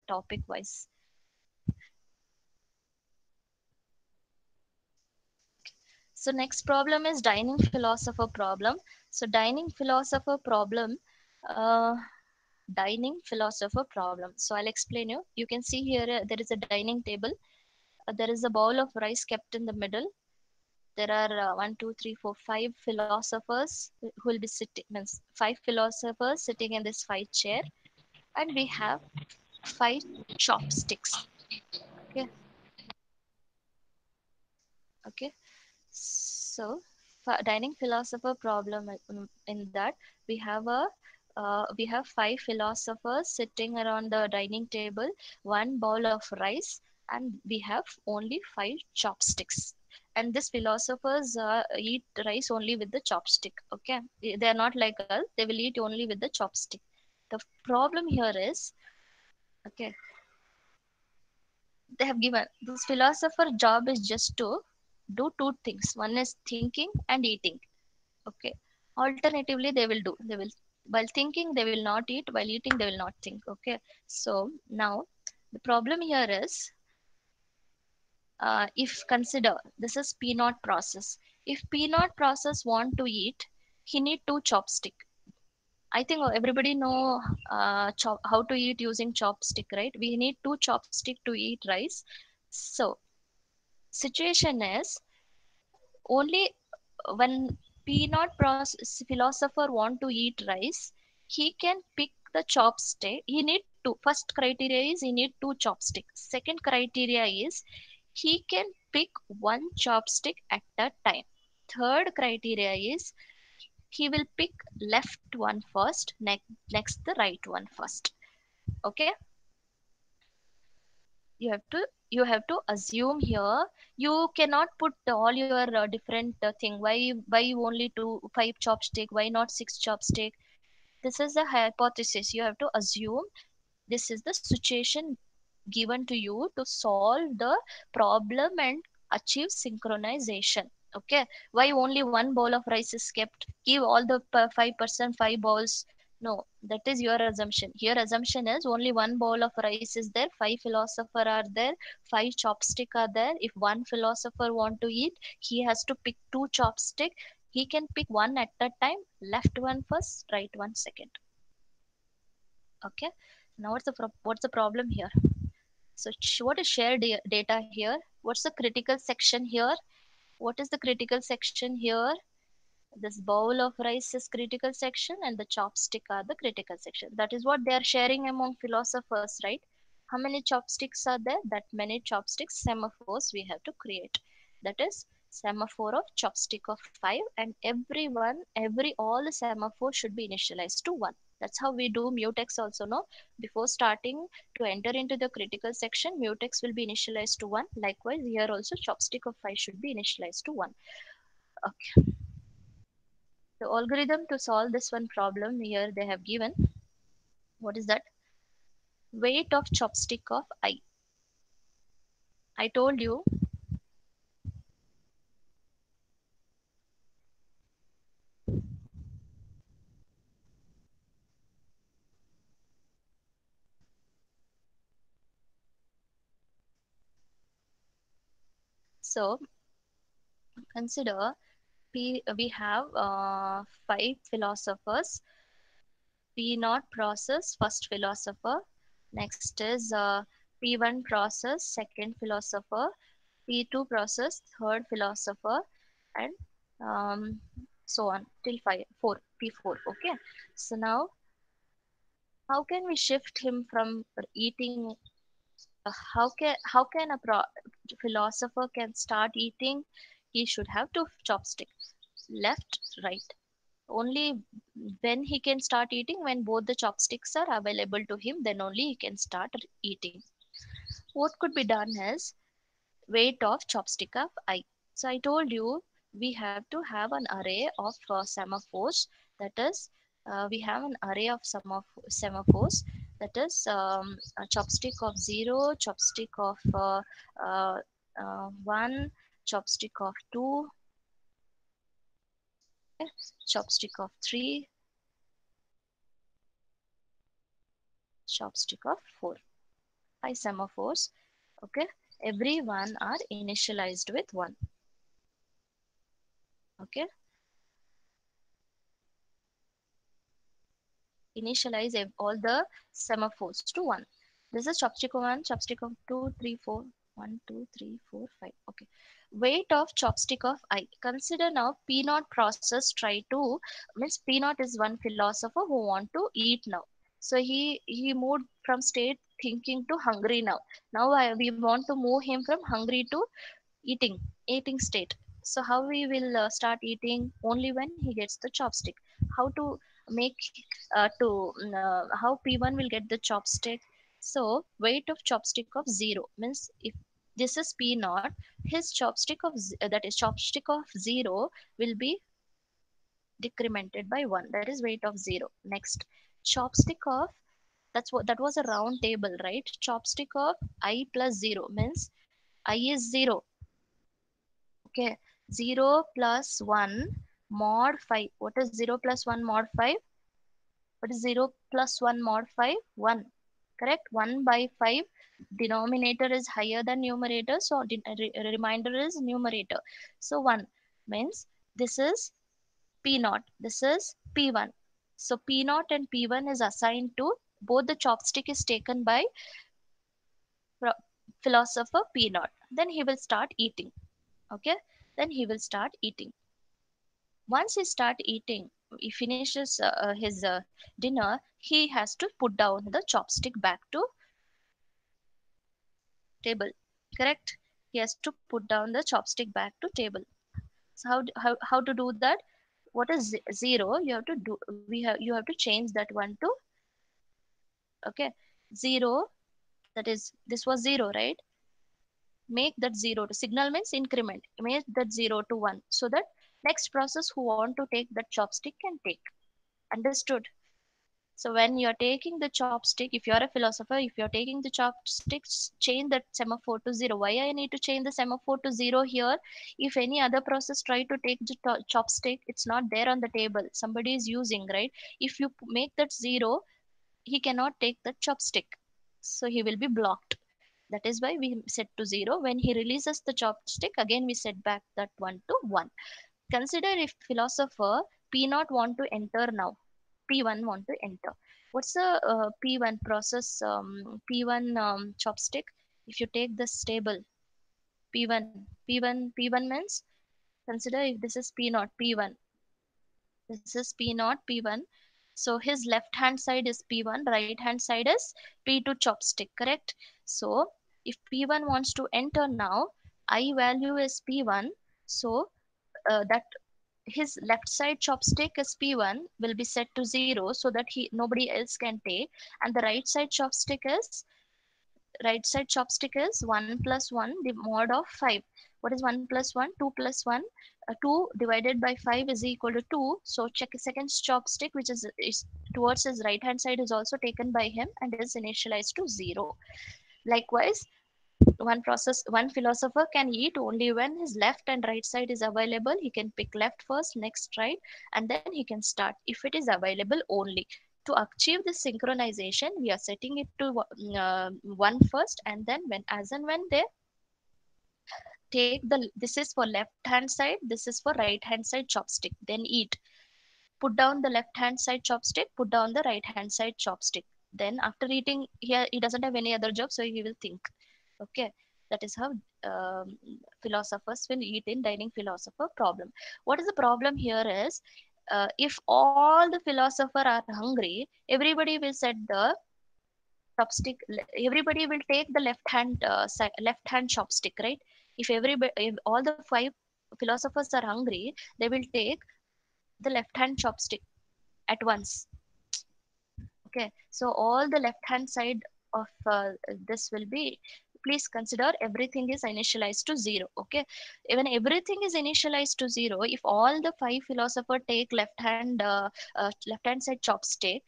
topic wise. So next problem is dining philosopher problem. So uh, dining philosopher problem. So I'll explain you. You can see here there is a dining table. There is a bowl of rice kept in the middle. There are one, two, three, four, five philosophers who will be sitting. Means five philosophers sitting in this five chair, and we have five chopsticks. Okay, okay. So, dining philosopher problem in that we have we have five philosophers sitting around the dining table, one bowl of rice, and we have only five chopsticks. And these philosophers eat rice only with the chopstick. Okay, they are not like us; they will eat only with the chopstick. The problem here is, okay, they have given this philosopher job is just to do two things. One is thinking and eating. Okay. Alternatively, they will while thinking they will not eat, while eating they will not think. Okay. So now the problem here is, if consider this is peanut process. If peanut process want to eat, he need two chopstick. I think everybody know how to eat using chopstick, right? We need two chopstick to eat rice. So situation is only when peanut philosopher want to eat rice, he can pick the chopstick. He need two. First criteria is he need two chopsticks. Second criteria is he can pick one chopstick at a time. Third criteria is he will pick left one first, next the right one first. Okay, you have to assume here. You cannot put all your different thing. Why only two five chopstick, why not six chopstick? This is a hypothesis. You have to assume this is the situation given to you to solve the problem and achieve synchronization. Okay, why only one bowl of rice is kept? Give all the 5% five bowls. No, that is your assumption. Your assumption is only one bowl of rice is there, five philosopher are there, five chopstick are there. If one philosopher want to eat, he has to pick two chopstick. He can pick one at a time, left one first, right one second. Okay, now what's the problem here? So what is shared data here? What's the critical section here? What is the critical section here? This bowl of rice is critical section and the chopstick are the critical section. That is what they are sharing among philosophers, right? How many chopsticks are there? That many chopsticks, semaphores we have to create. That is semaphore of chopstick of 5, and all the semaphore should be initialized to 1. That's how we do mutex also, no? Before starting to enter into the critical section, mutex will be initialized to 1. Likewise, here also chopstick of 5 should be initialized to 1. Okay. The algorithm to solve this one problem here they have given. What is that? Weight of chopstick of I. I told you. So consider we have five philosophers. P naught process, first philosopher. Next is P1 process, second philosopher. P2 process, third philosopher, and um, so on till 4, P4. Okay. So now, how can we shift him from eating? How can a philosopher can start eating? He should have two chopsticks, left, right. Only when he can start eating, when both the chopsticks are available to him, then only he can start eating. What could be done is weight of chopstick of I. So I told you we have to have an array of semaphores. That is, we have an array of semaphores. That is a chopstick of 0, chopstick of 1, chopstick of 2, okay, chopstick of 3, chopstick of 4. 5 semaphores. Okay, every one are initialized with 1. Okay, initialize all the semaphores to 1. This is chopstick 1, chopstick of 2, 3, 4. 1, 2, 3, 4, 5. Okay. Weight of chopstick of I. Consider now P naught process try to, means P naught is one philosopher who want to eat now. So he moved from state thinking to hungry now. Now we want to move him from hungry to eating, eating state. So how we will start eating? Only when he gets the chopstick. How to make how P1 will get the chopstick? So weight of chopstick of 0 means if this is P naught, his chopstick of that is chopstick of 0 will be decremented by 1. That is weight of 0. Next, chopstick of, that was a round table, right? Chopstick of I plus 0 means I is 0. Okay, 0 plus 1 mod 5. What is 0 plus 1 mod 5? What is 0 plus 1 mod 5? 1. Correct? 1 by 5. Denominator is higher than numerator, so remainder is numerator. So 1 means this is P naught. This is P1. So P naught and P1 is assigned to, both the chopstick is taken by pro- philosopher P naught. Then he will start eating. Okay, then he will start eating. Once he start eating, he finishes his dinner, he has to put down the chopstick back to table. Correct? He has to put down the chopstick back to table. So how to do that? What is 0? You have to do, you have to change that one to, okay, 0. That is, this was 0, right? Make that 0 to, signal means increment, make that 0 to 1, so that next process who want to take that chopstick can take. Understood? So when you're taking the chopstick, if you're a philosopher, if you're taking the chopsticks, change that semaphore to 0. Why I need to change the semaphore to 0 here? If any other process try to take the chopstick, it's not there on the table. Somebody is using, right? If you make that 0, he cannot take the chopstick. So he will be blocked. That is why we set to 0. When he releases the chopstick, again we set back that 1 to 1. Consider if philosopher P naught want to enter now, P1 want to enter. What's the P1 process? P1 chopstick. If you take this table, P1 means, consider if this is P naught, P1. This is P naught, P1. So his left hand side is P1, right hand side is P2 chopstick, correct? So if P1 wants to enter now, I value is P1. So that his left side chopstick is P1 will be set to 0 so that he nobody else can take, and the right side chopstick is 1 plus 1 the mod of 5. What is 1 plus 1? 2 plus 1. 2 divided by 5 is equal to 2. So check second chopstick, which is towards his right hand side, is also taken by him and is initialized to 0. Likewise, one philosopher can eat only when his left and right side is available. He can pick left first, next right, and then he can start if it is available only. To achieve this synchronization, we are setting it to 1 first, and then when as and when they take the, this is for left hand side, this is for right hand side chopstick, then eat. Put down the left hand side chopstick, put down the right hand side chopstick. Then after eating, here he doesn't have any other job, so he will think. Okay, that is how philosophers will eat in dining philosopher problem. What is the problem here is, if all the philosopher are hungry, everybody will set the chopstick. Everybody will take the left hand chopstick, right? If all the 5 philosophers are hungry, they will take the left hand chopstick at once. Okay, so all the left hand side of this will be, please consider everything is initialized to 0. Okay, even everything is initialized to 0, if all the 5 philosopher take left hand side chopstick,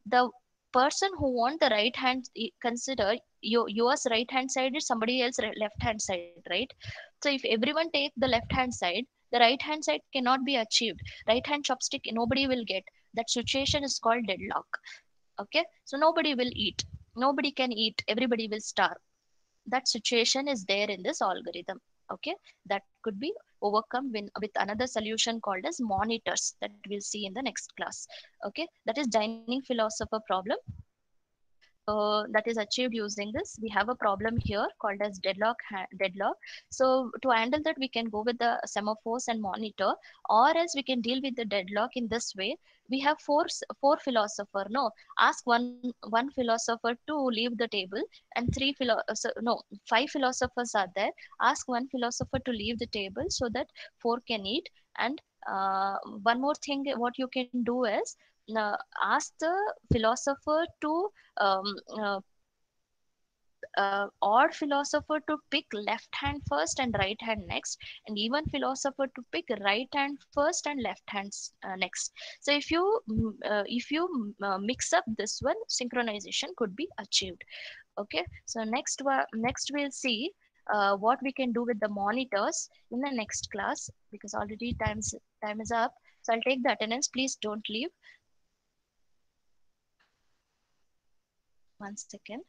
the person who want the right hand, consider yours right hand side is somebody else left hand side, right? So if everyone take the left hand side, the right hand side cannot be achieved. Right hand chopstick nobody will get. That situation is called deadlock. Okay, so nobody will eat. Nobody can eat, everybody will starve. That situation is there in this algorithm. Okay, that could be overcome with another solution called as monitors that we'll see in the next class. Okay, that is dining philosopher problem. That is achieved using this. We have a problem here called as deadlock. So to handle that, we can go with the semaphores and monitor, or else we can deal with the deadlock in this way. We have four philosopher. No, ask one philosopher to leave the table, and five philosophers are there. Ask one philosopher to leave the table so that four can eat. And one more thing, what you can do is, ask the philosopher to um, uh, odd philosopher to pick left hand first and right hand next, and even philosopher to pick right hand first and left hand next. So if you mix up this one, synchronization could be achieved. Okay, so next we'll see what we can do with the monitors in the next class, because already time is up. So I'll take the attendance, please don't leave. 1 second.